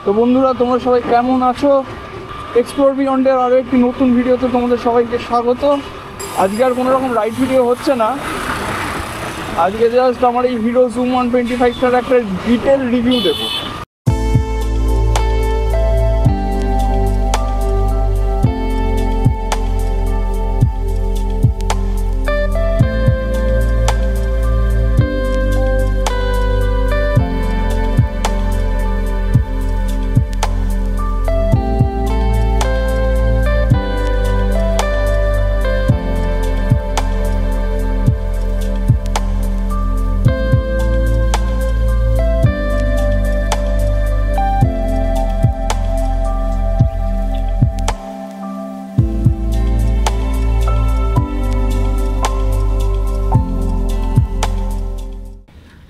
তো বন্ধুরা, তোমরা সবাই কেমন আছো? এক্সপ্লোর বিয়ন্ডের আরও একটি নতুন ভিডিওতে তোমাদের সবাইকে স্বাগত। আজকে আর কোনো রকম রাইড ভিডিও হচ্ছে না, আজকে জাস্ট আমার এই হিরো জুম 125টার একটা ডিটেল রিভিউ দেবো।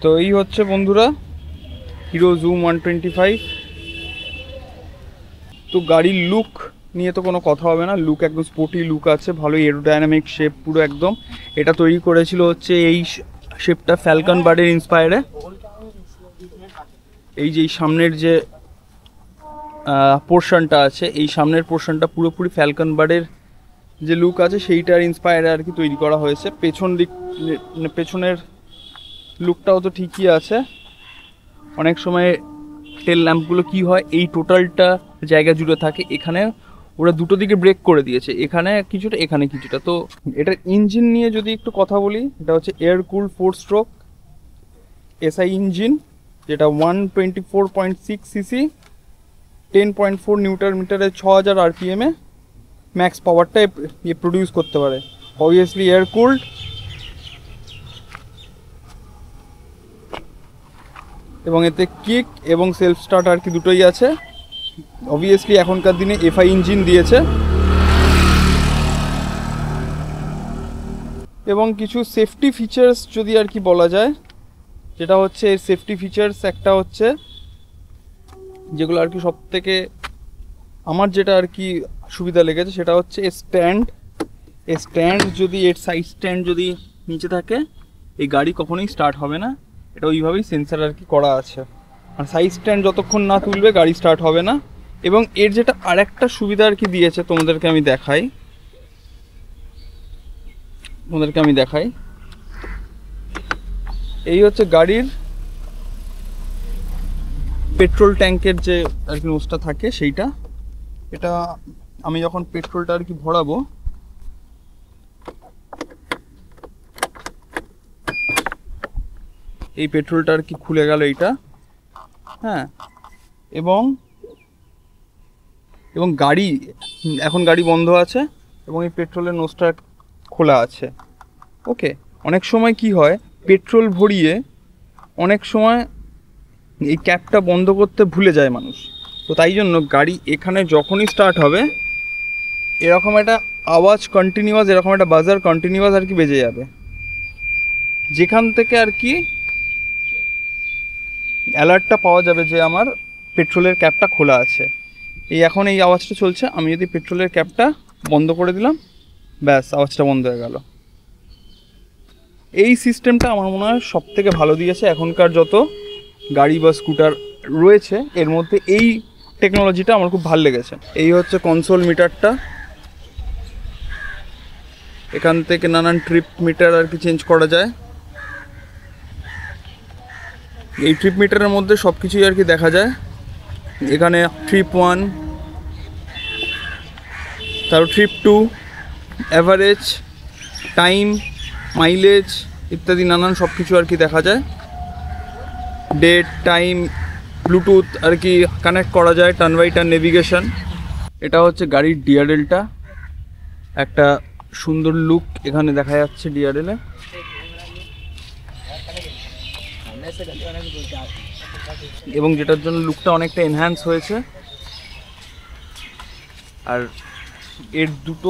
তো এই হচ্ছে বন্ধুরা হিরো জুম 125। তো গাড়ির লুক নিয়ে তো কোনো কথা হবে না, লুক একদম স্পোর্টি লুক আছে, ভালো এরোডাইনামিক শেপ পুরো একদম। এটা তৈরি করেছিল হচ্ছে এই শেপটা ফ্যালকন বার্ডের ইন্সপায়ারে। এই যে সামনের যে পোর্শনটা আছে, এই সামনের পোর্শনটা পুরোপুরি ফ্যালকন বার্ডের যে লুক আছে সেইটার ইন্সপায়ারে আর কি তৈরি করা হয়েছে। পেছনের লুকটাও তো ঠিকই আছে। অনেক সময় টেল ল্যাম্পগুলো কি হয়, এই টোটালটা জায়গা জুড়ে থাকে, এখানে ওরা দুটো দিকে ব্রেক করে দিয়েছে, এখানে কিছুটা এখানে কিছুটা। তো এটার ইঞ্জিন নিয়ে যদি একটু কথা বলি, এটা হচ্ছে এয়ার কুল 4 স্ট্রোক এসআই ইঞ্জিন, যেটা 124.6 সিসি, 10.4 নিউটন মিটারে 6000 আরপিএমে ম্যাক্স পাওয়ারটা প্রডিউস করতে পারে। Obviously air cooled. এবং এতে কিক এবং সেলফ স্টার্ট আর কি দুটোই আছে। অবভিয়াসলি এখনকার দিনে এফআই ইঞ্জিন দিয়েছে। এবং কিছু সেফটি ফিচার্স যদি আর কি বলা যায়, যেটা হচ্ছে এর সেফটি ফিচার্স একটা হচ্ছে যেগুলো আর কি সব থেকে আমার যেটা আর কি সুবিধা লেগেছে, সেটা হচ্ছে স্ট্যান্ড যদি এর সাইড স্ট্যান্ড যদি নিচে থাকে, এই গাড়ি কখনোই স্টার্ট হবে না। এটা ওইভাবেই সেন্সার আর কি করা আছে। আর সাইড স্ট্যান্ড যতক্ষণ না তুলবে গাড়ি স্টার্ট হবে না। এবং এর যেটা আরেকটা সুবিধা আর কি দিয়েছে, তোমাদেরকে আমি দেখাই। এই হচ্ছে গাড়ির পেট্রোল ট্যাঙ্কের যে আর কি নোজটা থাকে সেইটা। এটা আমি যখন পেট্রোলটা আর কি ভরাবো, এই পেট্রোলটা আর কি খুলে গেল এইটা, হ্যাঁ। এবং এখন গাড়ি বন্ধ আছে এবং এই পেট্রোলের নোজটা খোলা আছে। ওকে, অনেক সময় কি হয়, পেট্রোল ভরিয়ে অনেক সময় এই ক্যাপটা বন্ধ করতে ভুলে যায় মানুষ। তো তাই জন্য গাড়ি এখানে যখনই স্টার্ট হবে, এরকম একটা আওয়াজ কন্টিনিউয়াস, এরকম একটা বাজার কন্টিনিউয়াস আর কি বেজে যাবে, যেখান থেকে আর কি অ্যালার্টটা পাওয়া যাবে যে আমার পেট্রোলের ক্যাপটা খোলা আছে। এখন এই আওয়াজটা চলছে, আমি যদি পেট্রোলের ক্যাপটা বন্ধ করে দিলাম, ব্যাস আওয়াজটা বন্ধ হয়ে গেল। এই সিস্টেমটা আমার মনে হয় সব থেকে ভালো দিয়েছে এখনকার যত গাড়ি বা স্কুটার রয়েছে, এর মধ্যে এই টেকনোলজিটা আমার খুব ভালো লেগেছে। এই হচ্ছে কনসোল মিটারটা, এখান থেকে নানান ট্রিপ মিটার আর কি চেঞ্জ করা যায়। এই ট্রিপ মিটারের মধ্যে সব কিছুই আর কি দেখা যায়। এখানে ট্রিপ 1, তারপর ট্রিপ 2, অ্যাভারেজ, টাইম, মাইলেজ ইত্যাদি নানান সব কিছু আর কি দেখা যায়। ডেট, টাইম, ব্লুটুথ আর কি কানেক্ট করা যায়, টার্ন বাই টার্ন নেভিগেশন। এটা হচ্ছে গাড়ির ডিআরএলটা, একটা সুন্দর লুক এখানে দেখা যাচ্ছে ডিআরএলে। এবং যেটার জন্য লুকটা অনেকটা এনহ্যান্স হয়েছে। আর এর দুটো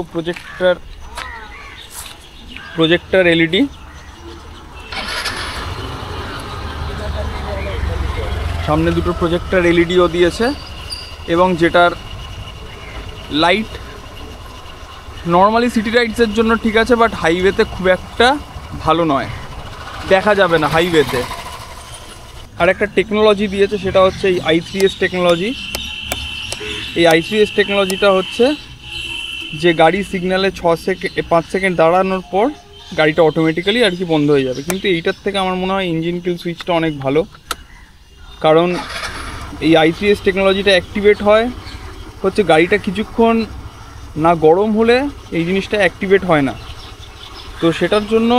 প্রজেক্টর এলইডি, সামনে দুটো প্রজেক্টর এলইডিও দিয়েছে। এবং যেটার লাইট নর্মালি সিটি রাইডসের জন্য ঠিক আছে, বাট হাইওয়েতে খুব একটা ভালো নয়, দেখা যাবে না হাইওয়েতে। আর একটা টেকনোলজি দিয়েছে, সেটা হচ্ছে এই i3s টেকনোলজি। এই i3s টেকনোলজিটা হচ্ছে যে গাড়ি সিগন্যালে 5 সেকেন্ড দাঁড়ানোর পর গাড়িটা অটোমেটিক্যালি আর কি বন্ধ হয়ে যাবে। কিন্তু এইটার থেকে আমার মনে হয় ইঞ্জিন কিল সুইচটা অনেক ভালো, কারণ এই i3s টেকনোলজিটা অ্যাক্টিভেট হয় হচ্ছে গাড়িটা কিছুক্ষণ না গরম হলে এই জিনিসটা অ্যাক্টিভেট হয় না। তো সেটার জন্য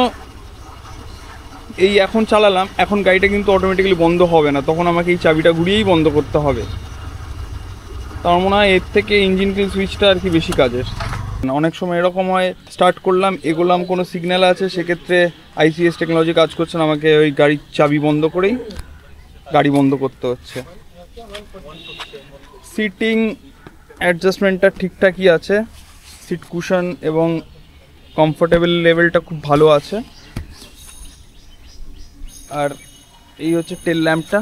এই এখন চালালাম, এখন গাড়িটা কিন্তু অটোমেটিক্যালি বন্ধ হবে না, তখন আমাকে এই চাবিটা ঘুরিয়েই বন্ধ করতে হবে। তো আমার মনে হয় এর থেকে ইঞ্জিন কিল সুইচটা আর কি বেশি কাজের। অনেক সময় এরকম হয়, স্টার্ট করলাম, এগোলাম, কোনো সিগন্যাল আছে, সেক্ষেত্রে i3s টেকনোলজি কাজ করছে না, আমাকে ওই গাড়ির চাবি বন্ধ করেই গাড়ি বন্ধ করতে হচ্ছে। সিটিং অ্যাডজাস্টমেন্টটা ঠিকঠাকই আছে, সিট কুশন এবং কমফোর্টেবল লেভেলটা খুব ভালো আছে। আর এই হচ্ছে টেল ল্যাম্পটা,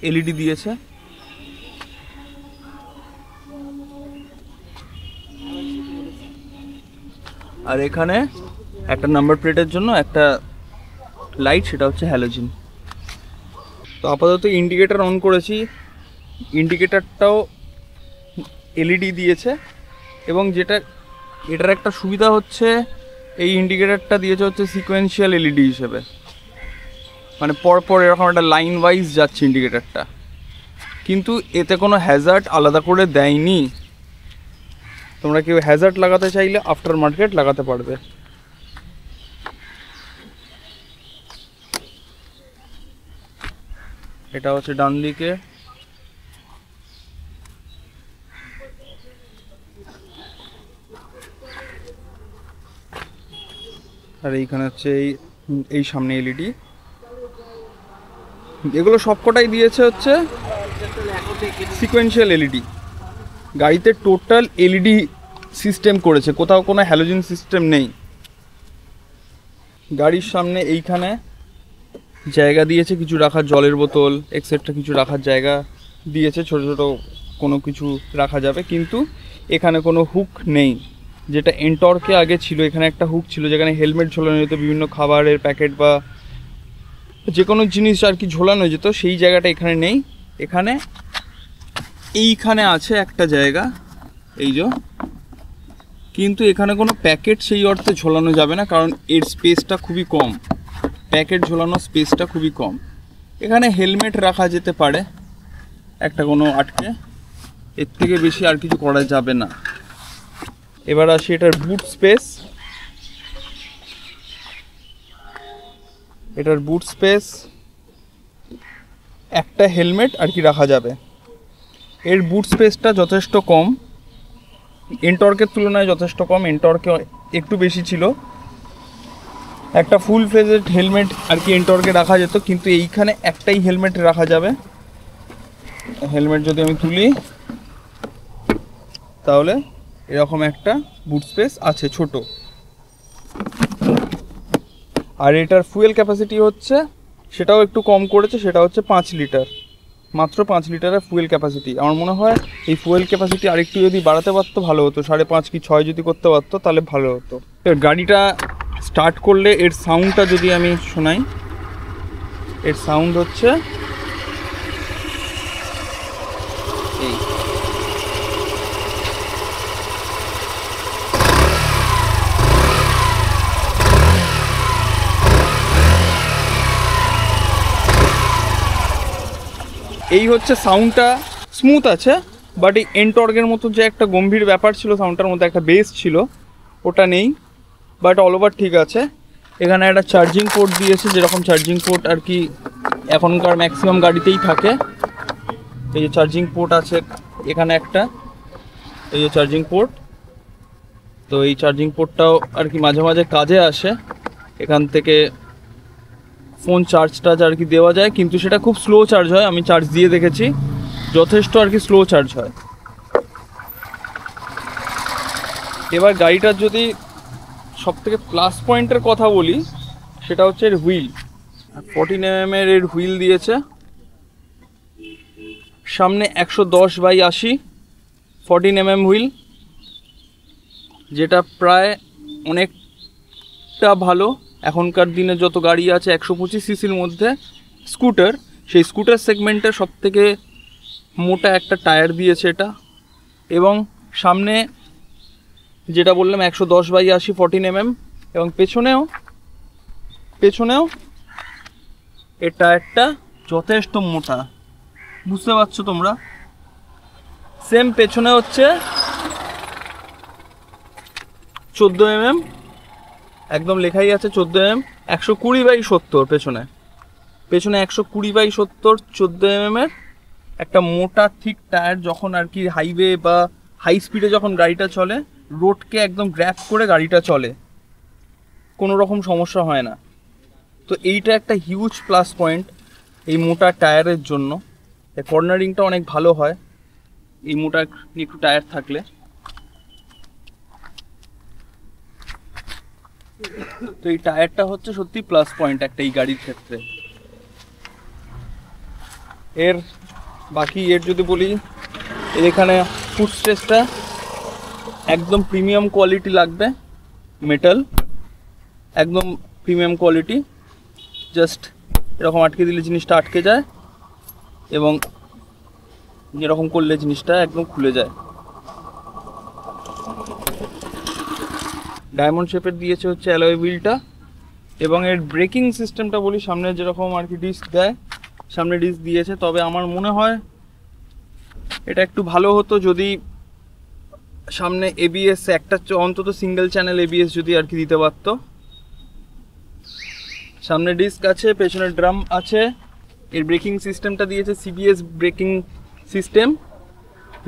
এলইডি দিয়েছে। আর এখানে একটা নাম্বার প্লেটের জন্য একটা লাইট, সেটা হচ্ছে হ্যালোজেন। তো আপাতত ইন্ডিকেটার অন করেছি, ইন্ডিকেটারটাও এলইডি দিয়েছে। এবং এটার একটা সুবিধা হচ্ছে এই ইন্ডিকেটারটা দিয়েছে হচ্ছে সিকোয়েন্সিয়াল এলইডি হিসেবে, মানে পরপর এরকম একটা লাইন ওয়াইজ যাচ্ছে ইন্ডিকেটারটা। কিন্তু এতে কোনো হ্যাজার্ড আলাদা করে দেয়নি। তোমরা কেউ হ্যাজার্ড লাগাতে চাইলে আফটার মার্কেট লাগাতে পারবে। এটা হচ্ছে ডান দিকে। আর এইখানে হচ্ছে এই সামনে এলইডি। এগুলো সবকটাই দিয়েছে হচ্ছে সিকোয়েন্সিয়াল এলইডি। গাড়িতে টোটাল এলইডি সিস্টেম করেছে, কোথাও কোনো হ্যালোজেন সিস্টেম নেই। গাড়ির সামনে এইখানে জায়গা দিয়েছে কিছু রাখার, জলের বোতল এক্সেট্রা কিছু রাখার জায়গা দিয়েছে, ছোট ছোট কোনো কিছু রাখা যাবে। কিন্তু এখানে কোনো হুক নেই, যেটা এন্টর্কে আগে ছিল। এখানে একটা হুক ছিল যেখানে হেলমেট ঝোলানো যেত, বিভিন্ন খাবারের প্যাকেট বা যে কোনো জিনিস আর কি ঝোলানো যেত, সেই জায়গাটা এখানে নেই। এখানে এইখানে আছে একটা জায়গা, এই যে, কিন্তু এখানে কোনো প্যাকেট সেই অর্থে ঝোলানো যাবে না, কারণ এর স্পেসটা খুবই কম, প্যাকেট ঝোলানোর স্পেসটা খুবই কম। এখানে হেলমেট রাখা যেতে পারে একটা কোনো আটকে, এর থেকে বেশি আর কিছু করা যাবে না। এবার আসি এটার বুট স্পেস। এটার বুট স্পেস একটা হেলমেট আর কি রাখা যাবে। এর বুট স্পেসটা যথেষ্ট কম, এন্টর্কের তুলনায় যথেষ্ট কম, এন্টর্কে একটু বেশি ছিল। একটা ফুল ফেজেড হেলমেট আর কি এন্টর্কে রাখা যেত, কিন্তু এইখানে একটাই হেলমেট রাখা যাবে। হেলমেট যদি আমি তুলি তাহলে এরকম একটা বুট স্পেস আছে ছোট। আর এটার ফুয়েল ক্যাপাসিটি হচ্ছে, সেটাও একটু কম করেছে, সেটা হচ্ছে 5 লিটার, মাত্র 5 লিটারের ফুয়েল ক্যাপাসিটি। আমার মনে হয় এই ফুয়েল ক্যাপাসিটি আরেকটু যদি বাড়াতে পারতো ভালো হতো, 5.5 কি 6 যদি করতে পারতো তাহলে ভালো হতো। এবার গাড়িটা স্টার্ট করলে এর সাউন্ডটা যদি আমি শোনাই, এর সাউন্ড হচ্ছে এই। এই হচ্ছে সাউন্ডটা, স্মুথ আছে, বাট এই এন্টর্কের মতো যে একটা গম্ভীর ব্যাপার ছিল সাউন্ডটার মধ্যে, একটা বেস ছিল, ওটা নেই। বাট অল ওভার ঠিক আছে। এখানে একটা চার্জিং পোর্ট দিয়েছে, যেরকম চার্জিং পোর্ট আর কি এখনকার ম্যাক্সিমাম গাড়িতেই থাকে। এই যে চার্জিং পোর্ট আছে এখানে একটা, এই যে চার্জিং পোর্ট। তো এই চার্জিং পোর্টটাও আর কি মাঝে মাঝে কাজে আসে। এখান থেকে ফোন চার্জটা আর কি দেওয়া যায়, কিন্তু সেটা খুব স্লো চার্জ হয়, আমি চার্জ দিয়ে দেখেছি, যথেষ্ট আর কি স্লো চার্জ হয়। এবার গাড়িটার যদি সবথেকে প্লাস পয়েন্টের কথা বলি, সেটা হচ্ছে এর হুইল। 14 mm এর হুইল দিয়েছে, সামনে 110/80 14 mm হুইল, যেটা প্রায় অনেকটা ভালো। এখনকার দিনে যত গাড়ি আছে 125 সিসির মধ্যে স্কুটার, সেই স্কুটার সেগমেন্টে সবথেকে মোটা একটা টায়ার দিয়েছে এটা। এবং সামনে যেটা বললাম 110/80 14mm, এবং পেছনেও এর টায়ারটা যথেষ্ট মোটা, বুঝতে পারছো তোমরা। সেম পেছনে হচ্ছে 14mm, একদম লেখাই আছে 14mm, 120/70 পেছনে 120/70 14mm এর একটা মোটা থিক টায়ার। যখন আর কি হাইওয়ে বা হাই স্পিডে যখন গাড়িটা চলে, রোডকে একদম গ্র্যাব করে গাড়িটা চলে, কোনো রকম সমস্যা হয় না। তো এইটা একটা হিউজ প্লাস পয়েন্ট এই মোটা টায়ারের জন্য। কর্নারিংটা অনেক ভালো হয় এই মোটা একটু টায়ার থাকলে। তো এই টায়ারটা হচ্ছে সত্যি প্লাস পয়েন্ট একটা এই গাড়ির ক্ষেত্রে। এর বাকি এর যদি বলি, এর এখানে ফুট স্পেসটা একদম প্রিমিয়াম কোয়ালিটি লাগবে, মেটাল একদম প্রিমিয়াম কোয়ালিটি। জাস্ট এরকম আটকে দিলে জিনিসটা আটকে যায়, এবং এরকম করলে জিনিসটা একদম খুলে যায়। ডায়মন্ড শেপের দিয়েছে হচ্ছে অ্যালয় হুইলটা। এবং এর ব্রেকিং সিস্টেমটা বলি, সামনে যেরকম আর কি ডিস্ক দেয়, সামনে ডিস্ক দিয়েছে। তবে আমার মনে হয় এটা একটু ভালো হতো যদি সামনে এবিএস একটা অন্তত সিঙ্গেল চ্যানেল এবিএস যদি আর কি দিতে পারতো। সামনে ডিস্ক আছে, পেছনে ড্রাম আছে। এর ব্রেকিং সিস্টেমটা দিয়েছে সিবিএস ব্রেকিং সিস্টেম,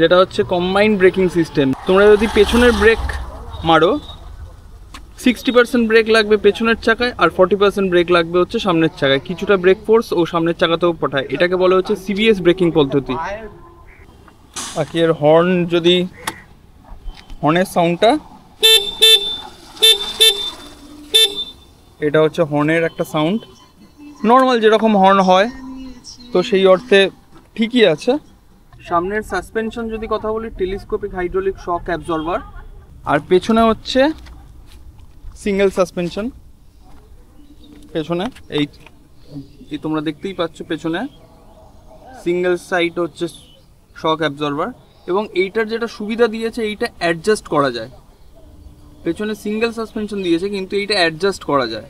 যেটা হচ্ছে কম্বাইন্ড ব্রেকিং সিস্টেম। তোমরা যদি পেছনের ব্রেক মারো, 60% ব্রেক লাগবে পেছনের চাকায়, আর 40% ব্রেক লাগবে হচ্ছে সামনের চাকায়। কিছুটা ব্রেক ফোর্স ও সামনের চাকাতেও পাঠায়, এটাকে বলা হচ্ছে সিবিএস ব্রেকিং পদ্ধতি। বাকি এর হর্ন, যদি হর্নের সাউন্ডটা, এটা হচ্ছে হর্নের একটা সাউন্ড, নর্মাল যেরকম হর্ন হয়, তো সেই অর্থে ঠিকই আছে। সামনের সাসপেনশন যদি কথা বলি, টেলিস্কোপিক হাইড্রোলিক শক অ্যাবজর্ভার, আর পেছনে হচ্ছে সিঙ্গেল সাসপেনশন। পেছনে এই তোমরা দেখতেই পাচ্ছ, পেছনে সিঙ্গেল সাইড হচ্ছে শক অ্যাবজর্ভার। এবং এইটার যেটা সুবিধা দিয়েছে, এইটা অ্যাডজাস্ট করা যায়। পেছনে সিঙ্গেল সাসপেনশন দিয়েছে, কিন্তু এইটা অ্যাডজাস্ট করা যায়।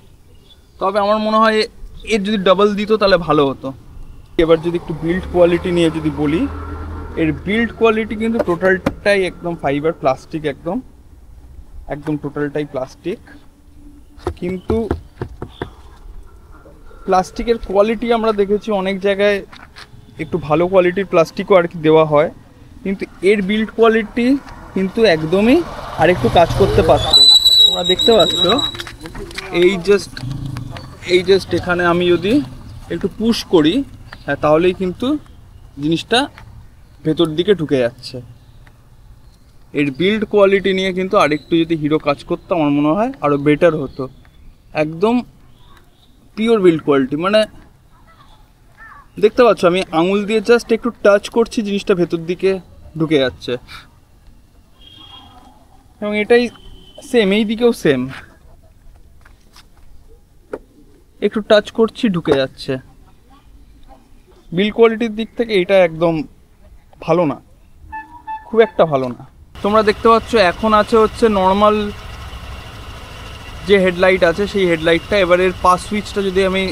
তবে আমার মনে হয় এর যদি ডাবল দিত তাহলে ভালো হতো। এবার যদি একটু বিল্ড কোয়ালিটি নিয়ে যদি বলি, এর বিল্ড কোয়ালিটি কিন্তু টোটালটাই একদম ফাইবার প্লাস্টিক, একদম টোটালটাই প্লাস্টিক। কিন্তু প্লাস্টিকের কোয়ালিটি আমরা দেখেছি অনেক জায়গায় একটু ভালো কোয়ালিটির প্লাস্টিকও আর কি দেওয়া হয়, কিন্তু এর বিল্ড কোয়ালিটি কিন্তু একদমই আরেকটু কাজ করতে পারত। তোমরা দেখতে পাচ্ছ, এই জাস্ট এখানে আমি যদি একটু পুশ করি, হ্যাঁ, তাহলেই কিন্তু জিনিসটা ভেতর দিকে ঢুকে যাচ্ছে। এর বিল্ড কোয়ালিটি নিয়ে কিন্তু আরেকটু যদি হিরো কাজ করতো, আমার মনে হয় আরও বেটার হতো। একদম পিওর বিল্ড কোয়ালিটি, মানে দেখতে পাচ্ছ আমি আঙুল দিয়ে জাস্ট একটু টাচ করছি, জিনিসটা ভেতর দিকে ঢুকে যাচ্ছে। এবং এটাই সেম, এই দিকেও সেম, একটু টাচ করছি ঢুকে যাচ্ছে। বিল্ড কোয়ালিটির দিক থেকে এটা একদম ভালো না, খুব একটা ভালো না। তোমরা দেখতে পাচ্ছ এখন আছে হচ্ছে নর্মাল যে হেডলাইট আছে সেই হেডলাইটটা। এবারের পাস সুইচটা যদি আমি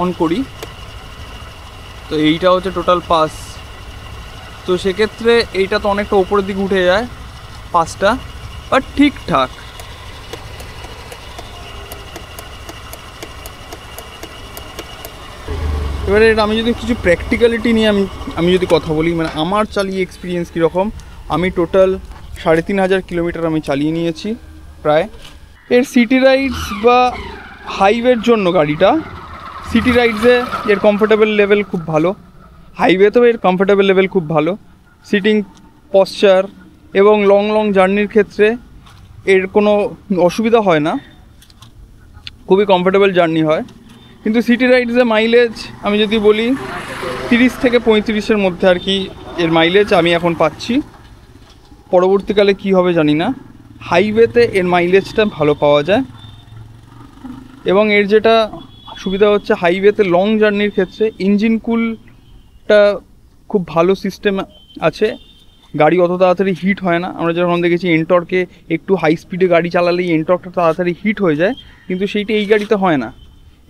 অন করি, তো এইটা হচ্ছে টোটাল পাস। তো সেক্ষেত্রে এইটা তো অনেকটা ওপরের দিকে উঠে যায় পাসটা, বাট ঠিকঠাক। এবারে আমি যদি কিছু প্র্যাকটিক্যালিটি নিয়ে আমি যদি কথা বলি, মানে আমার চালিয়ে এক্সপিরিয়েন্স কীরকম, আমি টোটাল 3500 কিলোমিটার আমি চালিয়ে নিয়েছি প্রায়। এর সিটি রাইডস বা হাইওয়ের জন্য গাড়িটা, সিটি রাইডসে এর কমফোর্টেবল লেভেল খুব ভালো, হাইওয়েতেও এর কমফোর্টেবল লেভেল খুব ভালো। সিটিং পশ্চার এবং লং জার্নির ক্ষেত্রে এর কোনো অসুবিধা হয় না, খুবই কমফোর্টেবল জার্নি হয়। কিন্তু সিটি রাইডসে মাইলেজ আমি যদি বলি 30 থেকে 35-এর মধ্যে আর কি এর মাইলেজ আমি এখন পাচ্ছি। পরবর্তীকালে কি হবে জানি না। হাইওয়েতে এর মাইলেজটা ভালো পাওয়া যায়। এবং এর যেটা সুবিধা হচ্ছে হাইওয়েতে লং জার্নির ক্ষেত্রে ইঞ্জিন কুলটা খুব ভালো সিস্টেম আছে, গাড়ি অত তাড়াতাড়ি হিট হয় না। আমরা যখন দেখেছি এনটর্কে একটু হাই স্পিডে গাড়ি চালালেই এনটর্কটা তাড়াতাড়ি হিট হয়ে যায়, কিন্তু সেইটা এই গাড়িতে হয় না।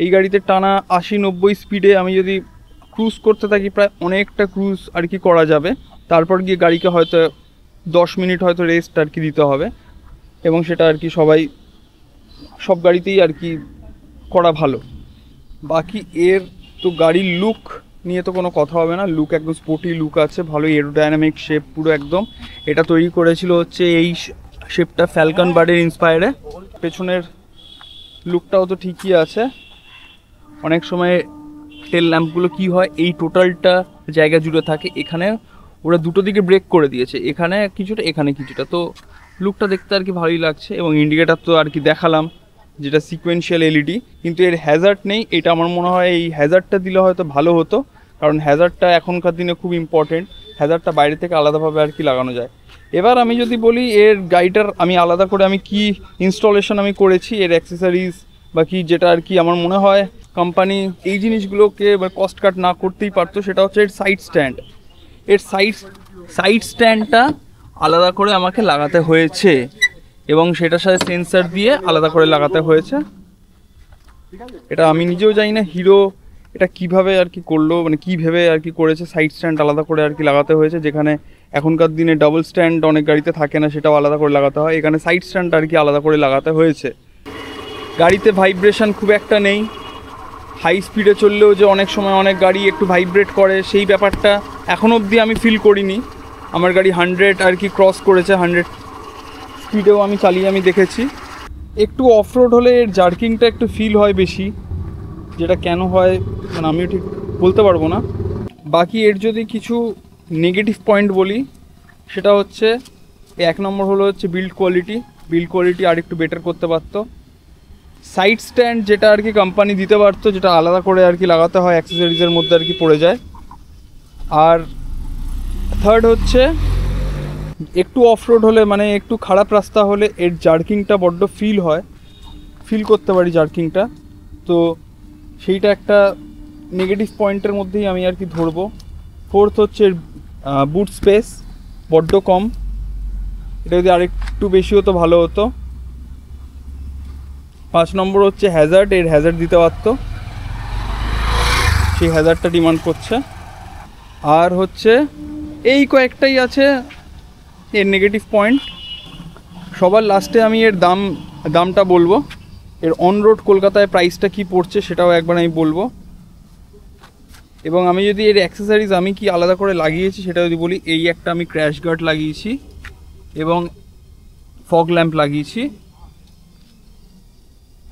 এই গাড়িতে টানা 80-90 স্পিডে আমি যদি ক্রুজ করতে থাকি, প্রায় অনেকটা ক্রুজ আর কি করা যাবে। তারপর গিয়ে গাড়িকে হয়তো 10 মিনিট হয়তো রেস্ট আর কি দিতে হবে, এবং সেটা আর কি সব গাড়িতেই আর কি করা ভালো। বাকি এর তো গাড়ির লুক নিয়ে তো কোনো কথা হবে না, লুক একদম স্পোর্টি লুক আছে, ভালো এরোডাইনামিক শেপ পুরো একদম। এটা তৈরি করেছিল হচ্ছে এই শেপটা ফ্যালকন বার্ডের ইন্সপায়ারে। পেছনের লুকটাও তো ঠিকই আছে। অনেক সময় টেল ল্যাম্পগুলো কি হয়, এই টোটালটা জায়গা জুড়ে থাকে, এখানে ওরা দুটো দিকে ব্রেক করে দিয়েছে, এখানে কিছুটা এখানে কিছুটা, তো লুকটা দেখতে আর কি ভালোই লাগছে। এবং ইন্ডিকেটার তো আর কি দেখালাম, যেটা সিকোয়েন্সিয়াল এলইডি, কিন্তু এর হ্যাজার্ড নেই। এটা আমার মনে হয় এই হ্যাজার্ডটা দিলে হয়তো ভালো হতো, কারণ হ্যাজার্ডটা এখনকার দিনে খুব ইম্পর্টেন্ট। হ্যাজার্ডটা বাইরে থেকে আলাদাভাবে আর কি লাগানো যায়। এবার আমি যদি বলি এর গাড়িটার আমি আলাদা করে আমি কি ইনস্টলেশন আমি করেছি, এর অ্যাক্সেসরিজ বা কি, যেটা আর কি আমার মনে হয় কোম্পানি এই জিনিসগুলোকে কস্ট কাট না করতেই পারতো, সেটা হচ্ছে এর সাইড স্ট্যান্ড। এর সাইড স্ট্যান্ডটা আলাদা করে আমাকে লাগাতে হয়েছে, এবং সেটার সাথে সেন্সার দিয়ে আলাদা করে লাগাতে হয়েছে। এটা আমি নিজেও জানি না হিরো এটা কিভাবে আর কি করলো, মানে কী ভেবে আর কি করেছে, সাইড স্ট্যান্ড আলাদা করে আর কি লাগাতে হয়েছে। যেখানে এখনকার দিনে ডাবল স্ট্যান্ড অনেক গাড়িতে থাকে না, সেটাও আলাদা করে লাগাতে হয়, এখানে সাইড স্ট্যান্ড আর কি আলাদা করে লাগাতে হয়েছে। গাড়িতে ভাইব্রেশন খুব একটা নেই, হাই স্পিডে চললেও যে অনেক সময় অনেক গাড়ি একটু ভাইব্রেট করে, সেই ব্যাপারটা এখন অবধি আমি ফিল করিনি। আমার গাড়ি 100 আর কি ক্রস করেছে, 100 স্পিডেও আমি চালিয়ে আমি দেখেছি। একটু অফরোড হলে এর জার্কিংটা একটু ফিল হয় বেশি, যেটা কেন হয় মানে আমিও ঠিক বলতে পারবো না। বাকি এর যদি কিছু নেগেটিভ পয়েন্ট বলি, সেটা হচ্ছে 1 নম্বর হলো হচ্ছে বিল্ড কোয়ালিটি আর একটু বেটার করতে পারতো। সাইড স্ট্যান্ড যেটা আর কি কোম্পানি দিতে পারতো, যেটা আলাদা করে আর কি লাগাতে হয়, অ্যাক্সেসরিজের মধ্যে আর কি পড়ে যায়। আর থার্ড হচ্ছে একটু অফরোড হলে, মানে একটু খারাপ রাস্তা হলে এর জার্কিংটা বড্ড ফিল করতে পারি জার্কিংটা, তো সেইটা একটা নেগেটিভ পয়েন্টের মধ্যেই আমি আর কি ধরবো। ফোর্থ হচ্ছে বুট স্পেস বড্ড কম, এটা যদি আরেকটু বেশি হতো ভালো হতো। 5 নম্বর হচ্ছে হ্যাজার্ড, এর হ্যাজার্ড দিতে পারতো, সেই হ্যাজার্ডটা ডিমান্ড করছে। আর হচ্ছে এই কয়েকটাই আছে এর নেগেটিভ পয়েন্ট। সবার লাস্টে আমি এর দামটা বলবো, এর অন রোড কলকাতায় প্রাইসটা কি পড়ছে সেটাও একবার আমি বলবো। এবং আমি যদি এর অ্যাক্সেসরিজ আমি কি আলাদা করে লাগিয়েছি সেটা যদি বলি, এই একটা আমি ক্র্যাশ গার্ড লাগিয়েছি এবং ফগ ল্যাম্প লাগিয়েছি,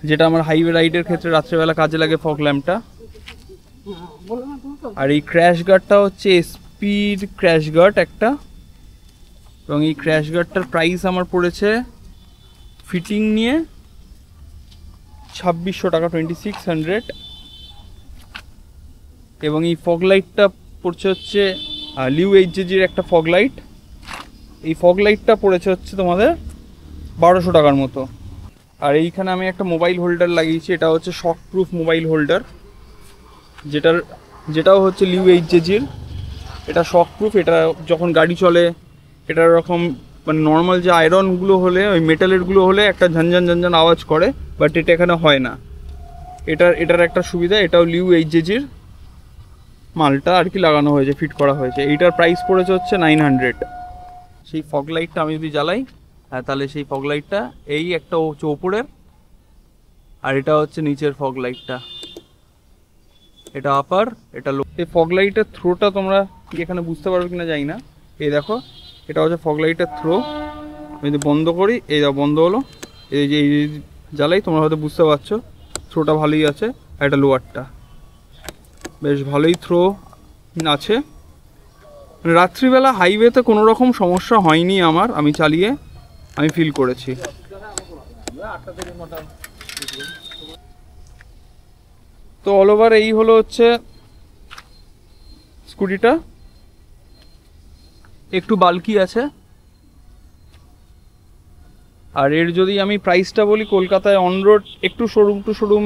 যেটা আমার হাইওয়ে রাইডের ক্ষেত্রে রাত্রেবেলা কাজে লাগে ফগ ল্যাম্পটা। আর এই ক্র্যাশ গার্ডটা হচ্ছে স্পিড ক্র্যাশ গার্ড একটা, এবং এই ক্র্যাশ গার্ডটার প্রাইস আমার পড়েছে ফিটিং নিয়ে 2600 টাকা, 2600। এবং এই ফগ লাইটটা পড়ছে হচ্ছে লিউ এইচজির একটা ফগ লাইট, এই ফগ লাইটটা পড়েছে হচ্ছে তোমাদের 1200 টাকার মতো। আর এইখানে আমি একটা মোবাইল হোল্ডার লাগিয়েছি, এটা হচ্ছে শক প্রুফ মোবাইল হোল্ডার, যেটাও হচ্ছে লিউ এইচজির। এটা শক প্রুফ, এটা যখন গাড়ি চলে এটা এরকম মানে নর্মাল যে আয়রনগুলো হলে, ওই মেটালেরগুলো হলে একটা ঝনঝন আওয়াজ করে, বাট এটা এখানে হয় না। এটার একটা সুবিধা, এটাও লিউ এইচজির মালটা আর কি লাগানো হয়েছে, ফিট করা হয়েছে। এইটার প্রাইস পড়েছে হচ্ছে 900। সেই ফগ লাইটটা আমি যদি জ্বালাই তাহলে সেই ফগ লাইটটা এই একটা হচ্ছে ওপরের, আর এটা হচ্ছে নিচের ফগ লাইটটা, এটা আপার এটা লো। এই ফগ লাইটের থ্রোটা তোমরা কি এখানে বুঝতে পারবে কিনা জানি না। এই দেখো, এটা হচ্ছে ফগ লাইটের থ্রো। আমি যদি বন্ধ করি, এই দেখো বন্ধ হলো, এই যে জ্বালাই তোমরা হয়তো বুঝতে পারছো, থ্রোটা ভালোই আছে। আর এটা লোয়ারটা বেশ ভালোই থ্রো আছে। রাত্রিবেলা হাইওয়েতে কোনো রকম সমস্যা হয়নি আমার, আমি চালিয়ে আমি ফিল করেছি। তো অল ওভার এই হলো হচ্ছে স্কুটিটা, একটু বাল্কি আছে। আর এর যদি আমি প্রাইসটা বলি, কলকাতায় অন রোড একটু শোরুম টু শোরুম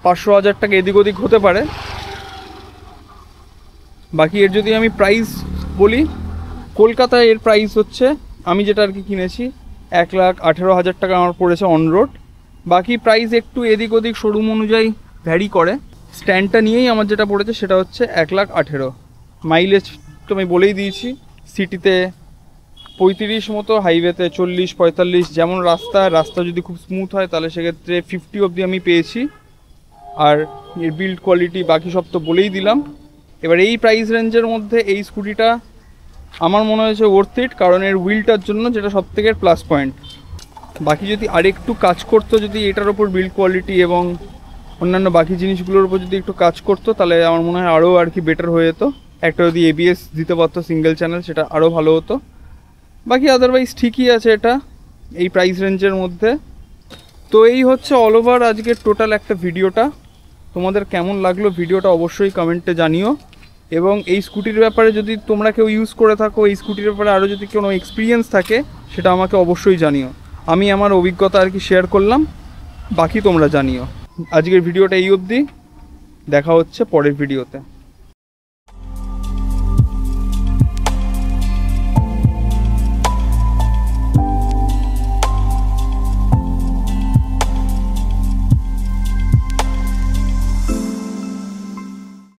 500-1000 টাকা এদিক ওদিক হতে পারে। বাকি এর যদি আমি প্রাইস বলি, কলকাতায় এর প্রাইস হচ্ছে, আমি যেটা আর কি কিনেছি 1,18,000 টাকা আমার পড়েছে অন রোড। বাকি প্রাইস একটু এদিক ওদিক শোরুম অনুযায়ী ভ্যারি করে। স্ট্যান্ডটা নিয়েই আমার যেটা পড়েছে সেটা হচ্ছে 1,18,000। মাইলেজ তো আমি বলেই দিয়েছি, সিটিতে 35 মতো, হাইওয়েতে 40-45, যেমন রাস্তা যদি খুব স্মুথ হয় তাহলে সেক্ষেত্রে 50 অবধি আমি পেয়েছি। আর এর বিল্ড কোয়ালিটি বাকি সব তো বলেই দিলাম। এবার এই প্রাইস রেঞ্জের মধ্যে এই স্কুটিটা আমার মনে হয়েছে ওর্থ ইট, কারণ এর হুইলটার জন্য, যেটা সবথেকে প্লাস পয়েন্ট। বাকি যদি আরেকটু কাজ করতো, যদি এটার ওপর বিল্ড কোয়ালিটি এবং অন্যান্য বাকি জিনিসগুলোর উপর যদি একটু কাজ করতো, তাহলে আমার মনে হয় আরও আর কি বেটার হয়ে যেত। একটা যদি ABS দিতে পারতো সিঙ্গেল চ্যানেল, সেটা আরও ভালো হতো। বাকি আদারওয়াইজ ঠিকই আছে এটা এই প্রাইস রেঞ্জের মধ্যে। তো এই হচ্ছে অল ওভার আজকের টোটাল একটা ভিডিওটা। তোমাদের কেমন লাগলো ভিডিওটা অবশ্যই কমেন্টে জানিও। এবং এই স্কুটির ব্যাপারে যদি তোমরা কেউ ইউজ করে থাকো, এই স্কুটির ব্যাপারে আরও যদি কোনো এক্সপিরিয়েন্স থাকে, সেটা আমাকে অবশ্যই জানিও। আমি আমার অভিজ্ঞতা আর কি শেয়ার করলাম, বাকি তোমরা জানিও। আজকের ভিডিওটা এই অবধি, দেখা হচ্ছে পরের ভিডিওতে।